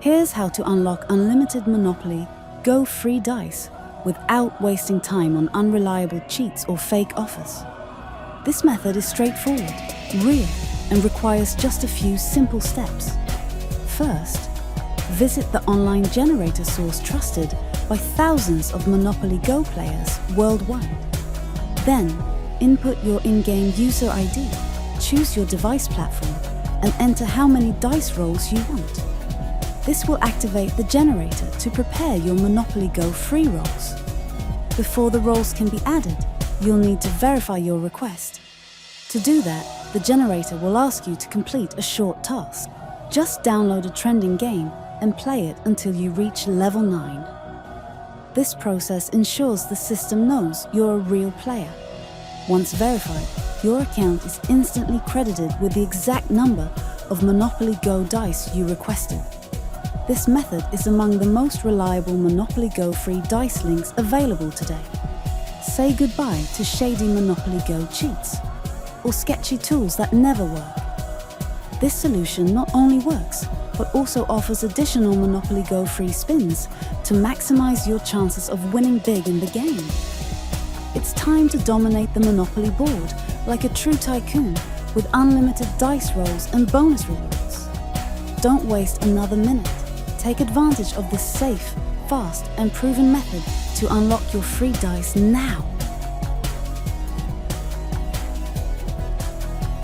Here's how to unlock unlimited Monopoly Go free dice without wasting time on unreliable cheats or fake offers. This method is straightforward, real, and requires just a few simple steps. First, visit the online generator source trusted by thousands of Monopoly Go players worldwide. Then, input your in-game user ID, choose your device platform, and enter how many dice rolls you want. This will activate the generator to prepare your Monopoly Go free rolls. Before the rolls can be added, you'll need to verify your request. To do that, the generator will ask you to complete a short task. Just download a trending game and play it until you reach level 9. This process ensures the system knows you're a real player. Once verified, your account is instantly credited with the exact number of Monopoly Go dice you requested. This method is among the most reliable Monopoly Go free dice links available today. Say goodbye to shady Monopoly Go cheats or sketchy tools that never work. This solution not only works, but also offers additional Monopoly Go free spins to maximize your chances of winning big in the game. It's time to dominate the Monopoly board like a true tycoon with unlimited dice rolls and bonus rewards. Don't waste another minute. Take advantage of this safe, fast, and proven method to unlock your free dice now.